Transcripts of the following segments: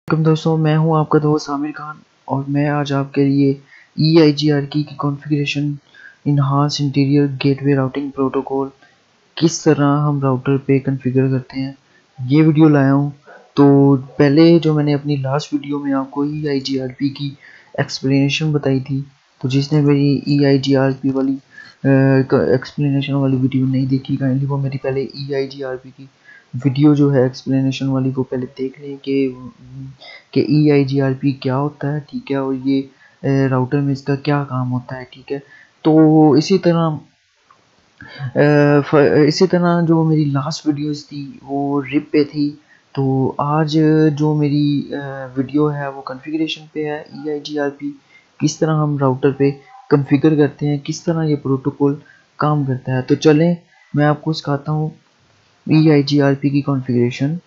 Welcome दोस्तों, मैं हूं आपका दोस्त आमिर खान और मैं आज आपके लिए EIGRKey की configuration enhance interior gateway routing protocol किस तरह हम राउटर पे कॉन्फ़िगर करते हैं ये वीडियो लाया हूं। तो पहले जो मैंने अपनी लास्ट वीडियो में आपको EIGRP की एक्सप्लेनेशन बताई थी, तो जिसने मेरी EIGRP वाली एक्सप्लेनेशन वाली वीडियो नहीं देखी काइंडली वो मेरी पहले EIGRP की वीडियो जो है एक्सप्लेनेशन वाली वो पहले देख लें कि EIGRP क्या होता है, ठीक है, और ये राउटर में इसका क्या काम होता है, ठीक है। तो इसी तरह जो मेरी लास्ट वीडियोस थी वो रिप पे थी, तो आज जो मेरी वीडियो है वो कॉन्फ़िगरेशन पे है। EIGRP किस तरह हम राउटर पे कॉन्फ़िगर करते हैं, किस तरह ये प्रोटोकॉल काम करता है। तो चलें मैं आपको सिखाता हूँ EIGRP की कॉन्फ़िगरेशन।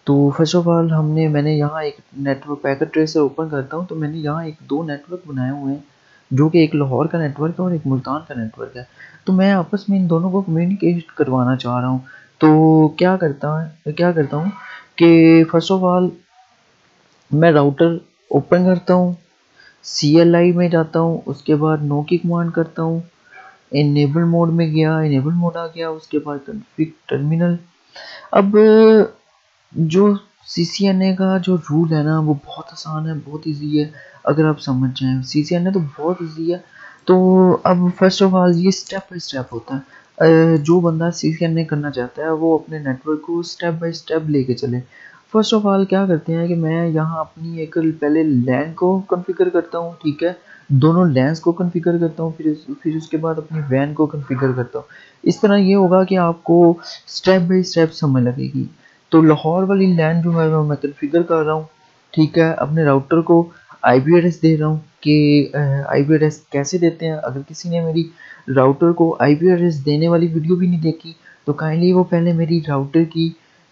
तो फर्स्ट ऑफ ऑल मैंने यहाँ एक नेटवर्क पैकेट ट्रेसर ओपन करता हूँ, तो मैंने यहाँ दो नेटवर्क बनाए हुए हैं, जो कि एक लाहौर का नेटवर्क है और एक मुल्तान का नेटवर्क है। तो मैं आपस में इन दोनों को कम्युनिकेट करवाना चाह रहा हूँ। तो क्या करता हूँ कि फर्स्ट ऑफ ऑल मैं राउटर ओपन करता हूँ, CLI में जाता हूँ, उसके बाद नो की कमांड करता हूँ, इनेबल मोड में गया, इनेबल मोड आ गया, उसके बाद कॉन्फ़िग टर्मिनल। अब जो CCNA का जो रूल है ना वो बहुत आसान है, बहुत इजी है अगर आप समझ जाएं। CCNA तो बहुत इजी है। तो अब फर्स्ट ऑफ ऑल ये स्टेप बाय स्टेप होता है। जो बंदा CCNA करना चाहता है वो अपने नेटवर्क को स्टेप बाय स्टेप लेके चले। फर्स्ट ऑफ ऑल क्या करते हैं कि मैं यहाँ अपनी एक पहले लैन को कॉन्फ़िगर करता हूँ, ठीक है, दोनों लैंस को कॉन्फ़िगर करता हूँ, फिर उसके बाद अपनी वैन को कॉन्फ़िगर करता हूँ। इस तरह ये होगा कि आपको स्टेप बाय स्टेप समझ लगेगी। तो लाहौर वाली लैन जो है वो मैं कॉन्फ़िगर कर रहा हूँ, ठीक है, अपने राउटर को IP एड्रेस दे रहा हूँ कि IP एड्रेस कैसे देते हैं। अगर किसी ने मेरी राउटर को IP एड्रेस देने वाली वीडियो भी नहीं देखी तो काइंडली वो पहले मेरी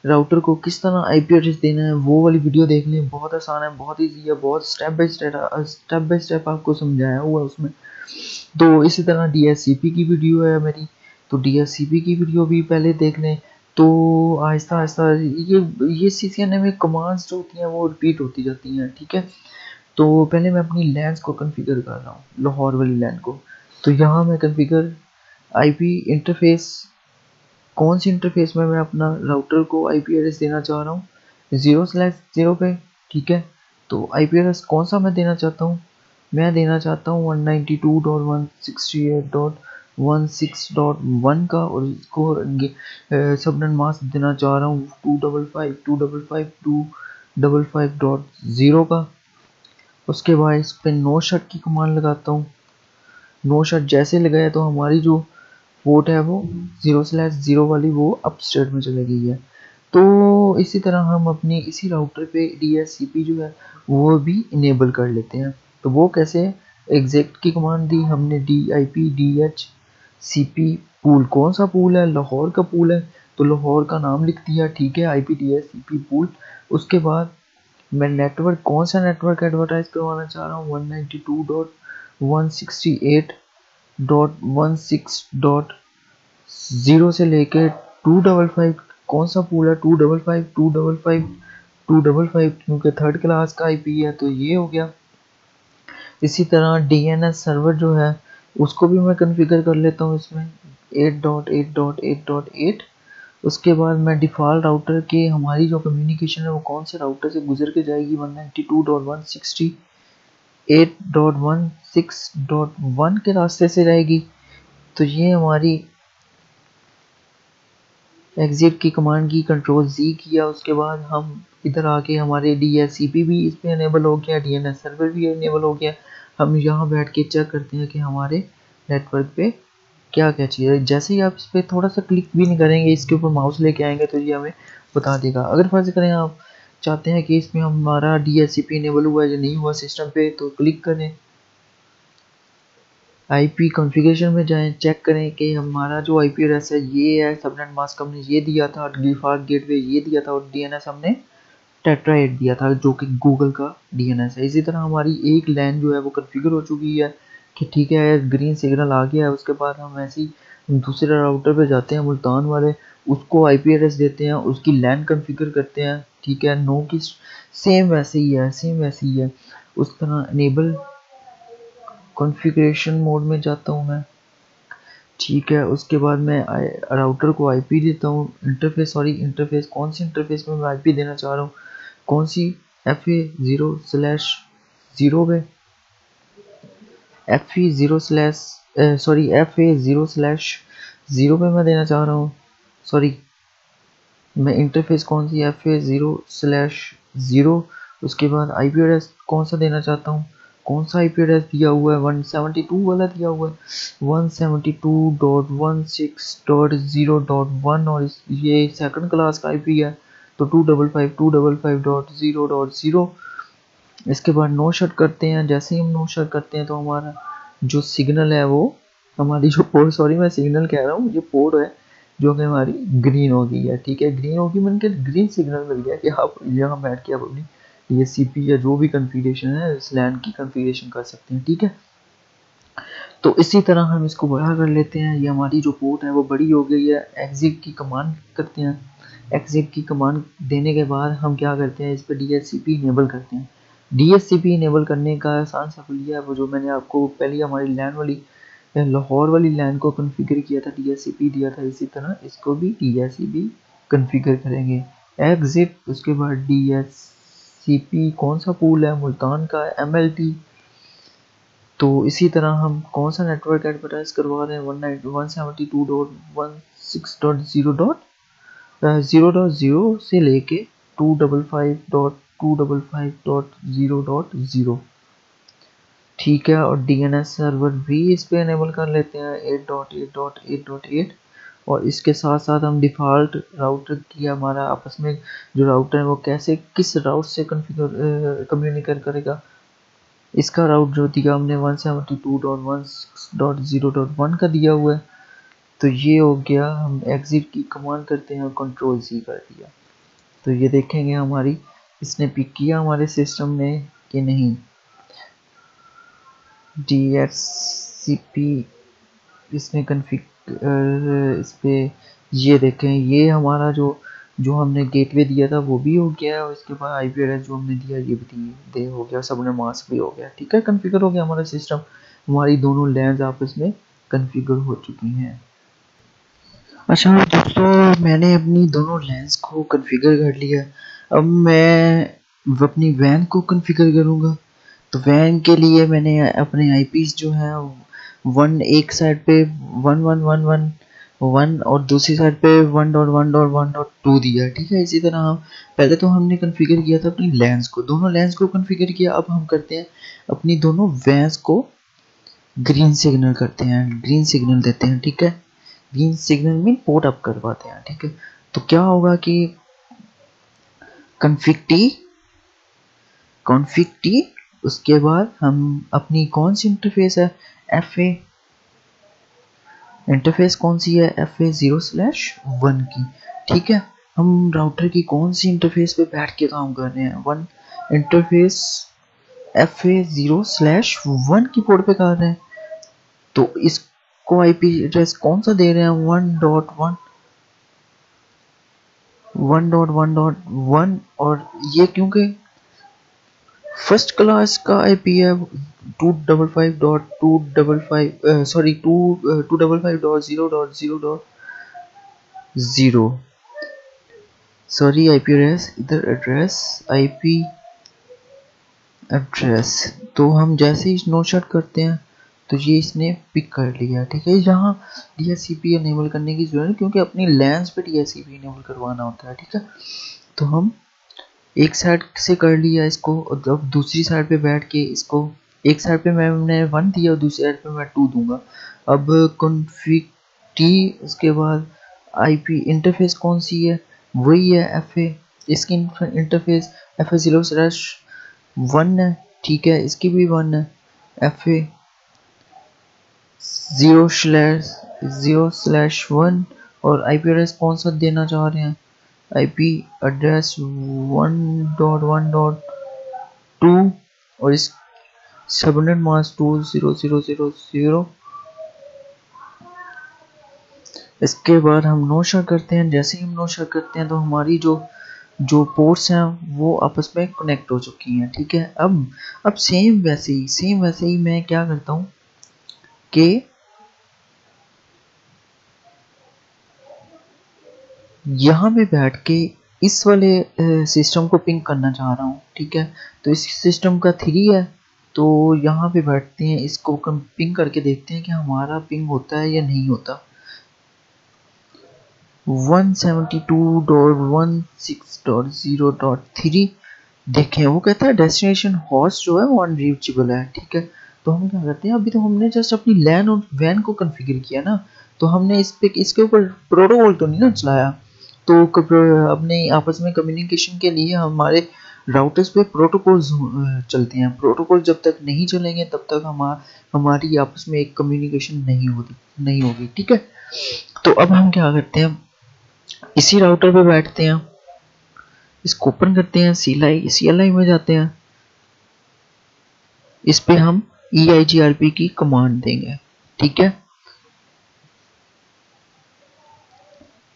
राउटर को किस तरह IP एड्रेस देना है वो वाली वीडियो देख लें। बहुत आसान है, बहुत ईजी है, बहुत स्टेप बाय स्टेप आपको समझाया हुआ है उसमें। तो इसी तरह DHCP की वीडियो है मेरी, तो DHCP की वीडियो भी पहले देख लें। तो आहिस्ता आहिस्ता ये CCNA में कमांड्स जो होती हैं वो रिपीट होती जाती हैं, ठीक है। तो पहले मैं अपनी लैंस को कॉन्फ़िगर कर रहा हूँ, लाहौर वाली लैन को। तो यहाँ मैं कॉन्फ़िगर IP इंटरफेस, कौन सी इंटरफेस में मैं अपना राउटर को IP एड्रेस देना चाह रहा हूँ, 0/0 पे, ठीक है। तो IP एड्रेस कौन सा मैं देना चाहता हूँ, मैं देना चाहता हूँ 192.168.16.1 का, और इसको सबनेट मास्क देना चाह रहा हूँ 255.255.255.0 का। उसके बाद इस पे नो शट की कमांड लगाता हूँ। नो शट जैसे लगाया तो हमारी जो पोर्ट है वो 0/0 वाली वो अप स्टेट में चली गई है। तो इसी तरह हम अपनी इसी राउटर पे DHCP जो है वो भी इनेबल कर लेते हैं। तो वो कैसे, एग्जैक्ट की कमांड दी हमने, DIPDHCP पूल, कौन सा पूल है, लाहौर का पूल है, तो लाहौर का नाम लिख दिया, ठीक है, IPDHCP पूल। उसके बाद मैं नेटवर्क, कौन सा नेटवर्क एडवर्टाइज करवाना चाह रहा हूँ, 192.168.16.0 से लेके 255, कौन सा पूल है, 255 क्योंकि थर्ड क्लास का IP है तो ये हो गया। इसी तरह DNS सर्वर जो है उसको भी मैं कॉन्फ़िगर कर लेता हूँ इसमें 8.8.8.8। उसके बाद मैं डिफ़ॉल्ट राउटर के हमारी जो कम्युनिकेशन है वो कौन से राउटर से गुजर के जाएगी, 192.168.1.6.1 के रास्ते से जाएगी। तो ये हमारी एग्जिट की कमांड की, कंट्रोल Z किया, उसके बाद हम इधर आके हमारे DHCP भी इस पे इनेबल हो गया, DNS सर्वर भी इनेबल हो गया। हम यहाँ बैठ के चेक करते हैं कि हमारे नेटवर्क पे क्या क्या चीज़ है। जैसे ही आप इस पर थोड़ा सा क्लिक भी नहीं करेंगे, इसके ऊपर माउस लेके आएंगे तो ये हमें बता देगा। अगर फर्ज करें आप चाहते हैं कि इसमें हमारा DHCP इनेबल हुआ है या नहीं हुआ सिस्टम पे, तो क्लिक करें, IP कॉन्फ़िगरेशन में जाएं, चेक करें कि हमारा जो IP एड्रेस है ये है, सबनेट मास्क हमने ये दिया था, डिफ़ॉल्ट गेटवे ये दिया था, और DNS हमने टेट्रा 8 दिया था जो कि गूगल का DNS है। इसी तरह हमारी एक लैन जो है वो कॉन्फ़िगर हो चुकी है कि ठीक है, ग्रीन सिग्नल आ गया है। उसके बाद हम ऐसे ही दूसरे राउटर पे जाते हैं, मुल्तान वाले, उसको IP एड्रेस देते हैं, उसकी लैन कॉन्फ़िगर करते हैं, ठीक है, नो की सेम वैसे ही है, सेम वैसे ही है। उस तरह इनेबल कॉन्फ़िगरेशन मोड में जाता हूँ मैं, ठीक है। उसके बाद मैं राउटर को आईपी देता हूँ, इंटरफेस, सॉरी इंटरफेस, कौन सी इंटरफेस में मैं आईपी देना चाह रहा हूँ, कौन सी, FA0/0 पे, FA0/0 पे मैं देना चाह रहा हूँ, सॉरी मैं इंटरफेस कौन सी, FA0/0। उसके बाद आईपी एड्रेस कौन सा देना चाहता हूँ, कौन सा आईपी एड्रेस दिया हुआ है, 172 वाला दिया हुआ है, 172.16.0.1, और ये सेकंड क्लास का आईपी है तो 255.255.0.0। इसके बाद नो शट करते हैं। जैसे ही हम नो शट करते हैं तो हमारा जो सिग्नल है वो, हमारी जो पोर्ट, सॉरी मैं सिग्नल कह रहा हूँ, ये पोर्ट है जो कि हमारी ग्रीन हो गई है, ठीक है। ग्रीन होगी मैंने कहा ग्रीन सिग्नल मिल गया कि आप यहाँ बैठ के आप अपनी DHCP या जो भी कन्फिगरेशन है इस लैन की कन्फिगरेशन कर सकते हैं, ठीक है। तो इसी तरह हम इसको बड़ा कर लेते हैं। ये हमारी जो पोर्ट है वो बड़ी हो गई है। एग्जिट की कमांड करते हैं। एग्जिट की कमांड देने के बाद हम क्या करते हैं, इस पर DHCP इनेबल करते हैं। DHCP इनेबल करने का आसान सा फलिया है वो जो मैंने आपको पहले हमारी लैन वाली, लाहौर वाली लैन को कन्फिगर किया था, DHCP दिया था, इसी तरह इसको भी DHCP कन्फिगर करेंगे। एग्जिट, उसके बाद DHCP कौन सा पूल है, मुल्तान का MLT। तो इसी तरह हम कौन सा नेटवर्क एडवर्टाइज करवा रहे हैं, 172.162.160.0.0 से लेके 255.255.0.0, ठीक है। और DNS सर्वर भी इस पे इनेबल कर लेते हैं 8.8.8.8। और इसके साथ साथ हम डिफ़ॉल्ट राउटर की, हमारा आपस में जो राउटर है वो कैसे किस राउट से कम्युनिकेट करेगा, इसका राउट जो दिया हमने 172.1.0.1 का दिया हुआ है। तो ये हो गया। हम एग्जिट की कमांड करते हैं और कंट्रोल C कर दिया। तो ये देखेंगे हमारी इसने पिक किया हमारे सिस्टम ने कि नहीं। DHCP इसने कन्फिगर, इस पे ये देखें, ये हमारा जो जो हमने गेटवे दिया था वो भी हो गया है। और इसके बाद आईपी एड्रेस जो हमने दिया ये भी दे हो गया, सबने मास्क भी हो गया, ठीक है। कन्फिगर हो गया हमारा सिस्टम। हमारी दोनों लैंस आपस में कन्फिगर हो चुकी हैं। अच्छा दोस्तों, मैंने अपनी दोनों लैंस को कन्फिगर कर लिया। अब मैं अपनी वैन को कन्फिगर करूँगा। तो वैन के लिए मैंने अपने आईपीस जो है वन, एक साइड पे 1111 और दूसरी साइड पे 1.1.1.2 दिया, ठीक है। इसी तरह हम पहले तो हमने कॉन्फ़िगर किया था अपनी लैंस को, दोनों लैंस को कॉन्फ़िगर किया। अब हम करते हैं अपनी दोनों वैन्स को ग्रीन सिग्नल करते हैं, ग्रीन सिग्नल देते हैं, ठीक है। Green signal mean port up करवाते हैं, ठीक है। तो क्या होगा कि कॉन्फ़िग टी, उसके बाद हम अपनी कौन सी इंटरफेस है, FA इंटरफेस कौन सी है, FA0/1 की, ठीक है। हम राउटर की कौन सी इंटरफेस पे बैठ के काम कर रहे हैं, वन इंटरफेस FA0/1 की पोर्ट पे कर रहे हैं। तो इसको आईपी एड्रेस कौन सा दे रहे हैं, 1.1.1.1। और ये क्योंकि फर्स्ट क्लास का आईपी है 255.255 सॉरी 255.0.0.0, सॉरी आईपी एड्रेस, इधर एड्रेस आईपी एड्रेस। तो हम जैसे ही नो शट करते हैं तो ये इसने पिक कर लिया, ठीक है। यहाँ DHCP इनेबल करने की जरूरत है क्योंकि अपनी लैंस पे DHCP इनेबल करवाना होता है, ठीक है। तो हम एक साइड से कर लिया इसको, और जब दूसरी साइड पे बैठ के इसको, एक साइड पे मैंने 1 दिया और दूसरी साइड पे मैं 2 दूंगा। अब कॉन्फ़िग टी, उसके बाद आईपी इंटरफेस कौन सी है, वही है FA, इसकी इंटरफेस FA0/1 है, ठीक है। इसकी भी 1 है, FA0/1। और आईपी एड्रेस कौन सा देना चाह रहे हैं, आईपी एड्रेस 1.1.2 और इस सबनेट मास्क 20000। इसके बाद हम नो शट करते हैं। जैसे ही हम नो शट करते हैं तो हमारी जो जो पोर्ट्स हैं वो आपस में कनेक्ट हो चुकी हैं। ठीक है, अब सेम वैसे ही मैं क्या करता हूँ कि यहाँ पे बैठ के इस वाले सिस्टम को पिंग करना चाह रहा हूँ। ठीक है, तो इस सिस्टम का 3 है, तो यहाँ पे बैठते हैं, इसको पिंग करके देखते हैं कि हमारा पिंग होता है या नहीं होता। 172.16.0.3 देखें, वो कहता है डेस्टिनेशन होस्ट जो है वो अनरीचेबल है। ठीक है, तो हम क्या करते हैं, अभी तो हमने जस्ट अपनी लैन और वैन को कॉन्फ़िगर किया ना, तो हमने इसके ऊपर प्रोटोकॉल तो नहीं ना चलाया। तो अपने आपस में कम्युनिकेशन के लिए हमारे राउटर्स पे प्रोटोकॉल्स चलते हैं। प्रोटोकॉल जब तक नहीं चलेंगे तब तक हमारी आपस में एक कम्युनिकेशन नहीं होगी। ठीक है, तो अब हम क्या करते हैं, इसी राउटर पे बैठते हैं, इसको ओपन करते हैं, CLI में जाते हैं, इस पे हम EIGRP की कमांड देंगे। ठीक है,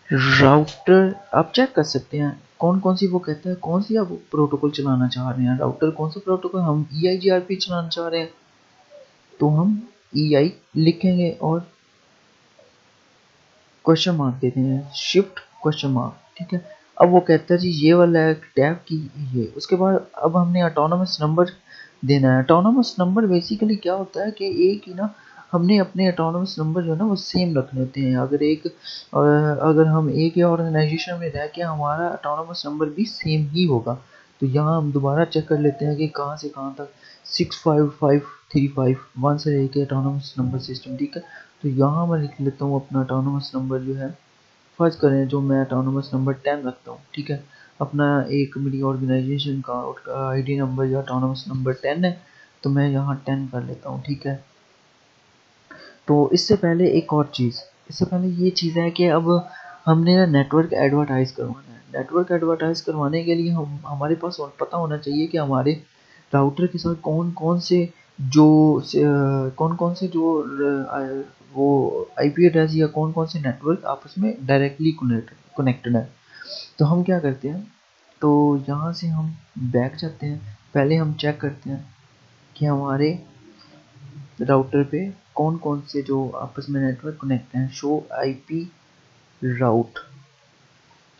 राउटर आप चेक कर सकते हैं कौन कौन सी, वो कहता है कौन सी आप प्रोटोकॉल चलाना चाह रहे हैं, राउटर कौन सा प्रोटोकॉल, हम EIGRP चलाना चाह रहे हैं तो हम EI लिखेंगे और क्वेश्चन मार्क देते हैं, शिफ्ट क्वेश्चन मार्क। ठीक है, अब वो कहता है जी ये वाला है टैब की ये, उसके बाद अब हमने ऑटोनोमस नंबर देना है। ऑटोनोमस नंबर बेसिकली क्या होता है कि एक ही ना, हमने अपने ऑटोनोमस नंबर जो है ना वो सेम रखने होते हैं। अगर हम एक ही ऑर्गेनाइजेशन में रह के हमारा ऑटोनोमस नंबर भी सेम ही होगा। तो यहाँ हम दोबारा चेक कर लेते हैं कि कहाँ से कहाँ तक 65535 1 से लेके ऑटोनोमस नंबर सिस्टम। ठीक है, तो यहाँ मैं लिख लेता हूँ अपना ऑटोनोमस नंबर जो है, फर्ज करें जो मैं ऑटोनोमस नंबर 10 रखता हूँ। ठीक है, अपना एक मेरी ऑर्गेनाइजेशन का ID नंबर या ऑटोनोमस नंबर 10 है, तो मैं यहाँ 10 कर लेता हूँ। ठीक है, तो इससे पहले एक और चीज़, इससे पहले ये चीज़ है कि अब हमने ना नेटवर्क एडवर्टाइज करवाना है। नेटवर्क एडवर्टाइज करवाने के लिए हमारे पास पता होना चाहिए कि हमारे राउटर के साथ कौन कौन से जो वो IP एड्रेस या कौन कौन से नेटवर्क आपस में डायरेक्टली कनेक्टेड है। तो हम क्या करते हैं, तो यहाँ से हम बैक जाते हैं, पहले हम चेक करते हैं कि हमारे राउटर पे कौन कौन से जो आपस में नेटवर्क कनेक्ट हैं। शो IP राउट,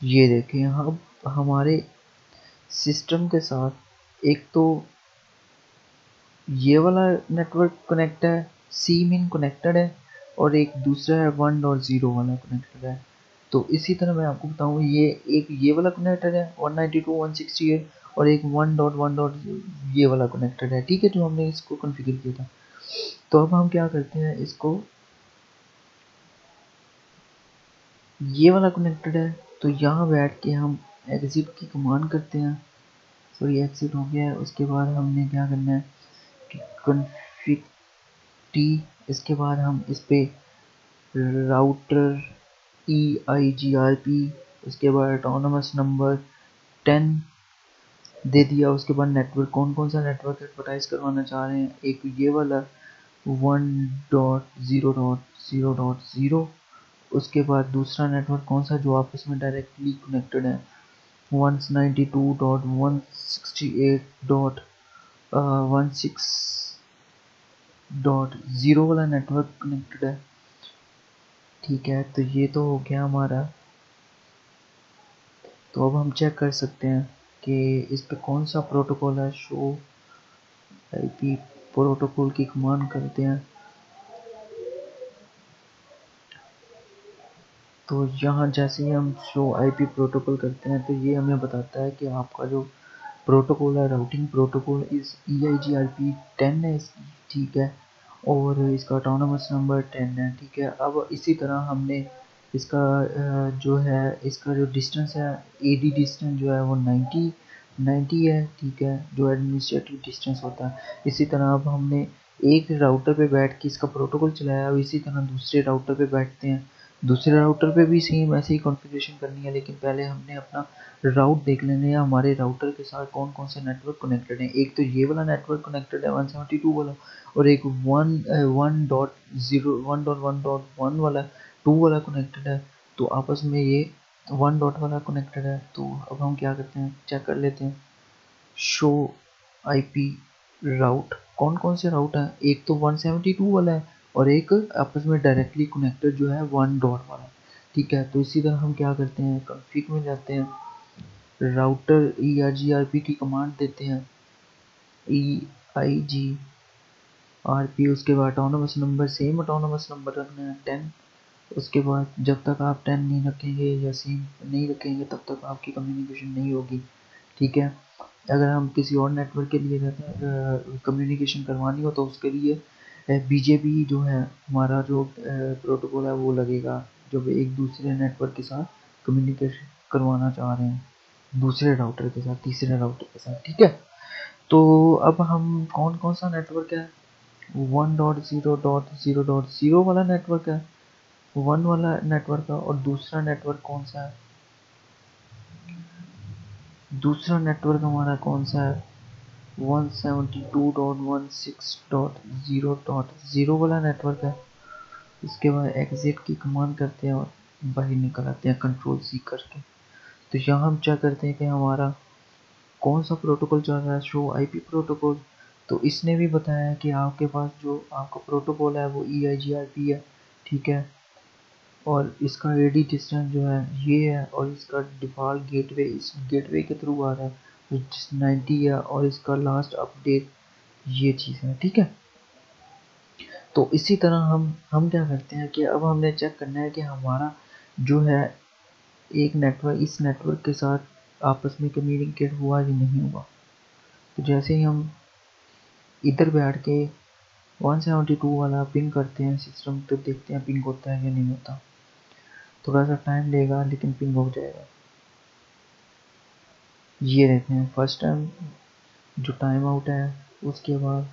ये देखें हम हमारे सिस्टम के साथ एक तो ये वाला नेटवर्क कनेक्ट है, Cmin कनेक्टेड है, और एक दूसरा है 1.0 वाला कनेक्टेड है। तो इसी तरह मैं आपको बताऊँ, ये वाला कनेक्टेड है 192.168, और एक 1.1. ये वाला कनेक्टेड है। ठीक है, जो हमने इसको कॉन्फ़िगर किया था। तो अब हम क्या करते हैं, इसको ये वाला कनेक्टेड है, तो यहाँ बैठ के हम एग्जिट की कमांड करते हैं। सॉरी, एग्जिट हो गया है। उसके बाद हमने क्या करना है कि कॉन्फ़िग टी, इसके बाद हम इस पे राउटर EIGRP, उसके बाद ऑटोनोमस नंबर 10 दे दिया। उसके बाद नेटवर्क कौन कौन सा नेटवर्क एडवर्टाइज करवाना चाह रहे हैं, एक ये वाला 1.0.0.0, उसके बाद दूसरा नेटवर्क कौन सा जो आपस में डायरेक्टली कनेक्टेड है 192.168.16.0 वाला नेटवर्क कनेक्टेड है। ठीक है, तो ये तो हो गया हमारा। तो अब हम चेक कर सकते हैं कि इस पे कौन सा प्रोटोकॉल है। शो IP प्रोटोकॉल की कमांड करते हैं, तो यहाँ जैसे ही हम शो IP प्रोटोकॉल करते हैं तो ये हमें बताता है कि आपका जो प्रोटोकॉल है, राउटिंग प्रोटोकॉल इस EIGRP 10 है इसकी। ठीक है, और इसका ऑटोनोमस नंबर 10 है। ठीक है, अब इसी तरह हमने इसका जो है इसका जो डिस्टेंस है, AD डिस्टेंस जो है वो 90 है। ठीक है, जो एडमिनिस्ट्रेटिव डिस्टेंस होता है। इसी तरह अब हमने एक राउटर पे बैठ के इसका प्रोटोकॉल चलाया, अब इसी तरह दूसरे राउटर पे बैठते हैं, दूसरे राउटर पे भी सेम ऐसे ही कॉन्फ़िगरेशन करनी है, लेकिन पहले हमने अपना राउट देख लेने हैं, हमारे राउटर के साथ कौन कौन से नेटवर्क कनेक्टेड हैं। एक तो ये वाला नेटवर्क कनेक्टेड है 172 वाला, और एक 1.0 1.1.1 वाला 2 वाला कनेक्टेड है। तो आपस में ये वन डॉट वाला कनेक्टेड है। तो अब हम क्या करते हैं, चेक कर लेते हैं शो आईपी राउट, कौन कौन से राउट हैं। एक तो 172 वाला है और एक आपस में डायरेक्टली कनेक्टेड जो है वन डॉट वाला। ठीक है, तो इसी तरह हम क्या करते हैं, कॉन्फ़िग में जाते हैं, राउटर EIGRP की कमांड देते हैं, EIGRP, उसके बाद autonomous number, same autonomous number रखना है 10। उसके बाद जब तक आप 10 नहीं रखेंगे या सेम नहीं रखेंगे तब तक आपकी कम्युनिकेशन नहीं होगी। ठीक है, अगर हम किसी और नेटवर्क के लिए कम्युनिकेशन करवानी हो तो उसके लिए BGP जो है हमारा जो प्रोटोकॉल है वो लगेगा, जब एक दूसरे नेटवर्क के साथ कम्युनिकेशन करवाना चाह रहे हैं दूसरे राउटर के साथ, तीसरे राउटर के साथ। ठीक है, तो अब हम कौन कौन सा नेटवर्क है, 1.0.0.0 वाला नेटवर्क है, वन वाला नेटवर्क है, और दूसरा नेटवर्क कौन सा है, दूसरा नेटवर्क हमारा कौन सा है, 172.16.0.0 वाला नेटवर्क है। इसके बाद एग्जिट की कमांड करते हैं और बाहर निकल आते हैं कंट्रोल C करके। तो यहाँ हम चेक करते हैं कि हमारा कौन सा प्रोटोकॉल चल रहा है, शो आईपी प्रोटोकॉल। तो इसने भी बताया है कि आपके पास जो आपका प्रोटोकॉल है वो EIGRP है। ठीक है, और इसका AD डिस्टेंस जो है ये है, और इसका डिफ़ॉल्ट गेटवे इस गेटवे के थ्रू आ रहा है जो 90 है, और इसका लास्ट अपडेट ये चीज़ है। ठीक है, तो इसी तरह हम क्या करते हैं कि अब हमने चेक करना है कि हमारा जो है एक नेटवर्क इस नेटवर्क के साथ आपस में कम्युनिकेट हुआ या नहीं हुआ। तो जैसे ही हम इधर बैठ के 172 वाला पिंग करते हैं सिस्टम, तो देखते हैं पिंग होता है या नहीं होता। थोड़ा सा टाइम लेगा लेकिन पिंग हो जाएगा। ये रहते हैं फर्स्ट टाइम जो टाइम आउट है, उसके बाद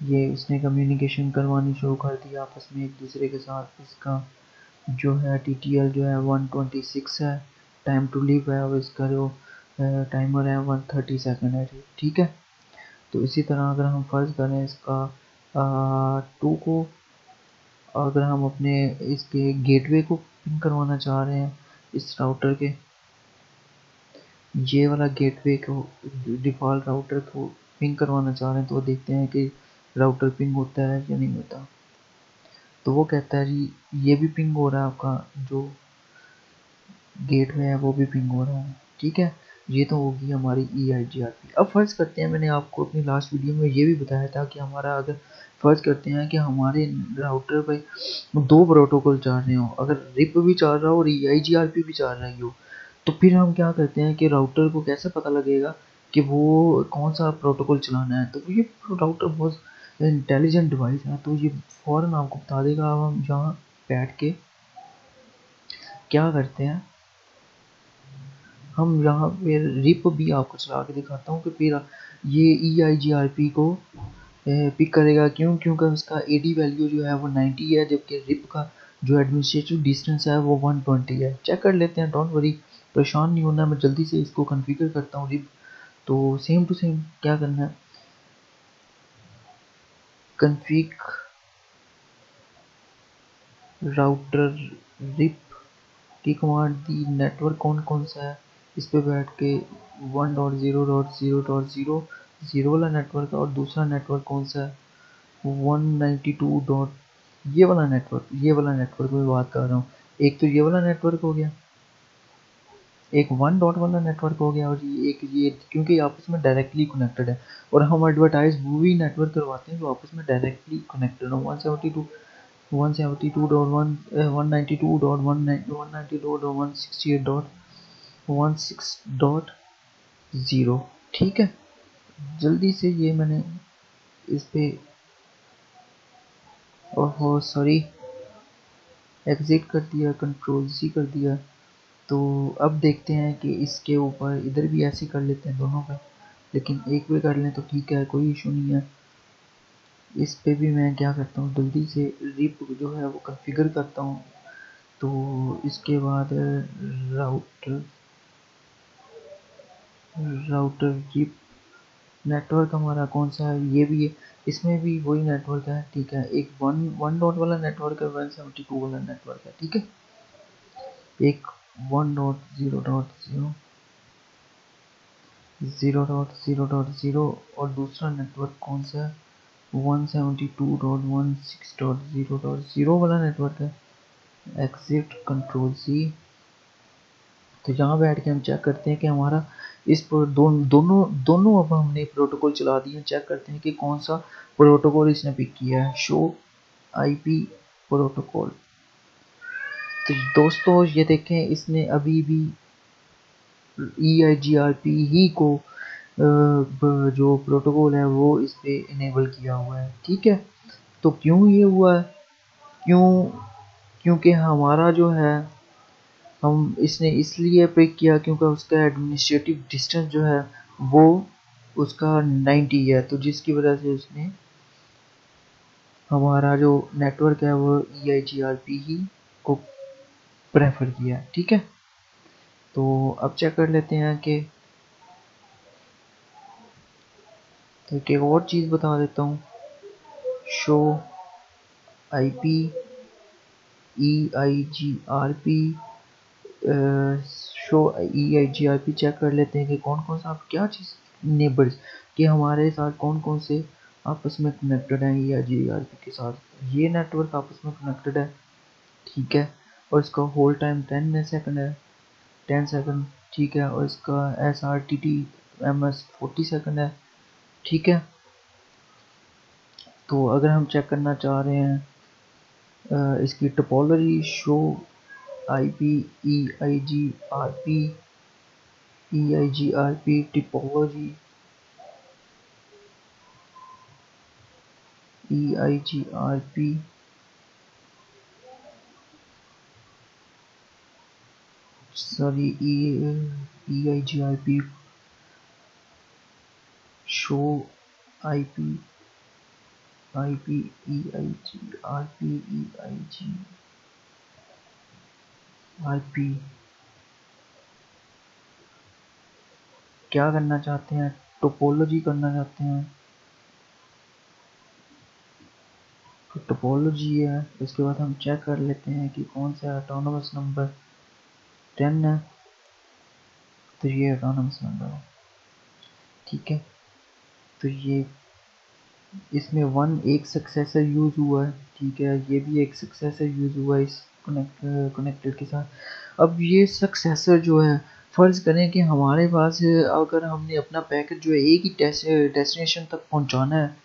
ये उसने कम्युनिकेशन करवानी शुरू कर दी आपस में एक दूसरे के साथ। इसका जो है TTL जो है 126 है, टाइम टू लीव है, और इसका जो टाइमर है 130 सेकेंड है। ठीक है, तो इसी तरह अगर हम फर्ज करें इसका 2 को, अगर हम अपने इसके गेटवे को पिंग करवाना चाह रहे हैं इस राउटर के, ये वाला गेटवे को डिफ़ॉल्ट राउटर को पिंग करवाना चाह रहे हैं, तो देखते हैं कि राउटर पिंग होता है या नहीं होता। तो वो कहता है जी ये भी पिंग हो रहा है, आपका जो गेटवे है वो भी पिंग हो रहा है। ठीक है, ये तो होगी हमारी EIGRP। अब फर्ज करते हैं, मैंने आपको अपनी लास्ट वीडियो में ये भी बताया था कि हमारा अगर फर्ज करते हैं कि हमारे राउटर पे दो प्रोटोकॉल चल रहे हो, अगर रिप भी चल रहा हो और EIGRP भी चल रही हो, तो फिर हम क्या करते हैं कि राउटर को कैसे पता लगेगा कि वो कौन सा प्रोटोकॉल चलाना है। तो ये राउटर बहुत इंटेलिजेंट डिवाइस है, तो ये फ़ौरन आपको बता देगा। अब हम यहाँ बैठ के क्या करते हैं, हम यहाँ पे रिप भी आपको चला के दिखाता हूँ कि फिर ये EIGRP को पिक करेगा। क्यों, क्योंकि उसका AD वैल्यू जो है वो 90 है, जबकि रिप का जो एडमिनिस्ट्रेटिव डिस्टेंस है वो 120 है। चेक कर लेते हैं, डोंट वरी, परेशान नहीं होना। मैं जल्दी से इसको कॉन्फ़िगर करता हूँ रिप। तो सेम टू सेम क्या करना है, कॉन्फ़िग राउटर रिप की कमांड दी, नेटवर्क कौन कौन सा है इस पे बैठ के 1.0.0.0 वाला नेटवर्क है, और दूसरा नेटवर्क कौन सा है 192 डॉट ये वाला नेटवर्क में बात कर रहा हूँ। एक तो ये वाला नेटवर्क हो गया, एक वन डॉट वाला नेटवर्क हो गया, और ये एक ये, क्योंकि आपस में डायरेक्टली कनेक्टेड है। और हम एडवर्टाइज वो भी नेटवर्क करवाते हैं जो आपस में डायरेक्टली कनेक्टेड हो। 172.1 192.168.116.0। ठीक है, जल्दी से ये मैंने इस पे, ओहो सॉरी, एग्जिट कर दिया, कंट्रोल C कर दिया। तो अब देखते हैं कि इसके ऊपर इधर भी ऐसे कर लेते हैं दोनों पे, लेकिन एक पे कर लें तो ठीक है, कोई इशू नहीं है। इस पे भी मैं क्या करता हूँ, जल्दी से रिप जो है वो कॉन्फ़िगर करता हूँ। तो इसके बाद राउटर राउटर रिप नेटवर्क हमारा कौन सा है, ये भी है, इसमें भी वही नेटवर्क है। ठीक है, एक वन वन डॉट वाला नेटवर्क है, 172 वाला नेटवर्क है। ठीक है, एक 1.0.0 और दूसरा नेटवर्क कौन सा है, 172.16.0.0 वाला नेटवर्क है। Exit control C. तो यहाँ बैठ के हम चेक करते हैं कि हमारा इस पर दोनों अब हमने प्रोटोकॉल चला दिए, चेक करते हैं कि कौन सा प्रोटोकॉल इसने पिक किया है। Show IP protocol. तो दोस्तों ये देखें, इसने अभी भी EIGRP ही को जो प्रोटोकॉल है वो इस पे इनेबल किया हुआ है। ठीक है, तो क्यों ये हुआ है, क्योंकि हमारा जो है हम इसने इसलिए पिक किया क्योंकि उसका एडमिनिस्ट्रेटिव डिस्टेंस जो है वो उसका 90 है, तो जिसकी वजह से उसने हमारा जो नेटवर्क है वो EIGRP ही को प्रेफर किया। ठीक है, तो अब चेक कर लेते हैं कि तो एक और चीज़ बता देता हूँ। Show IP EIGRP show EIGRP check कर लेते हैं कि कौन कौन सा क्या चीज़ नेबर्स कि हमारे साथ कौन कौन से आपस में कनेक्टेड हैं EIGRP के साथ। ये नेटवर्क आपस में कनेक्टेड है। ठीक है, और इसका होल्ड टाइम 10 सेकंड है, 10 सेकंड। ठीक है, और इसका SRTT/MS 40 सेकंड है। ठीक है, तो अगर हम चेक करना चाह रहे हैं इसकी topology, show IP EIGRP topology, EIGRP sorry EIGRP show IP EIGRP क्या करना चाहते हैं, टोपोलॉजी करना चाहते हैं। तो टोपोलॉजी है, इसके बाद हम चेक कर लेते हैं कि कौन सा ऑटोनोमस नंबर 10 है, तो ये ऑटोनोमस नंबर है। ठीक है, तो ये इसमें एक सक्सेसर यूज़ हुआ है। ठीक है, ये भी एक सक्सेसर यूज़ हुआ है इस कनेक्टेड के साथ। अब ये सक्सेसर जो है, फ़र्ज़ करें कि हमारे पास अगर हमने अपना पैकेट जो है एक ही डेस्टिनेशन तक पहुंचाना है,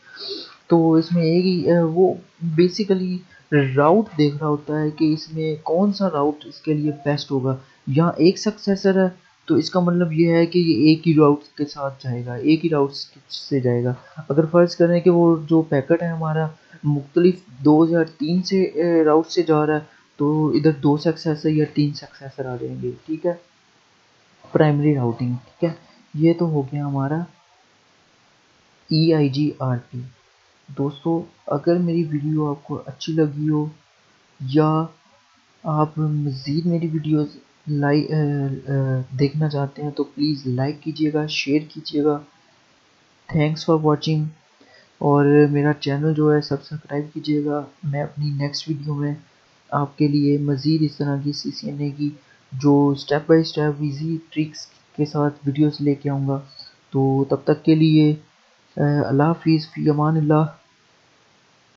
तो इसमें एक ही वो बेसिकली राउट देख रहा होता है कि इसमें कौन सा राउट इसके लिए बेस्ट होगा। यहाँ एक सक्सेसर है, तो इसका मतलब ये है कि ये एक ही राउट के साथ जाएगा, एक ही राउट से जाएगा। अगर फ़र्ज़ करें कि वो जो पैकेट है हमारा मुख्तलिफ 2003 से राउट से जा रहा है, तो इधर 2 सक्सेसर या 3 सक्सेसर आ जाएंगे। ठीक है, प्राइमरी राउटिंग। ठीक है, ये तो हो गया हमारा EIGRP। दोस्तों, अगर मेरी वीडियो आपको अच्छी लगी हो या आप मज़ीद मेरी वीडियोस देखना चाहते हैं, तो प्लीज़ लाइक कीजिएगा, शेयर कीजिएगा। थैंक्स फॉर वाचिंग, और मेरा चैनल जो है सब्सक्राइब कीजिएगा। मैं अपनी नेक्स्ट वीडियो में आपके लिए मज़ीद इस तरह की CCNA की जो step by step easy tricks के साथ वीडियोस लेके आऊँगा। तो तब तक के लिए अल्लाह हाफिज़, फ़ी अमान अल्लाह।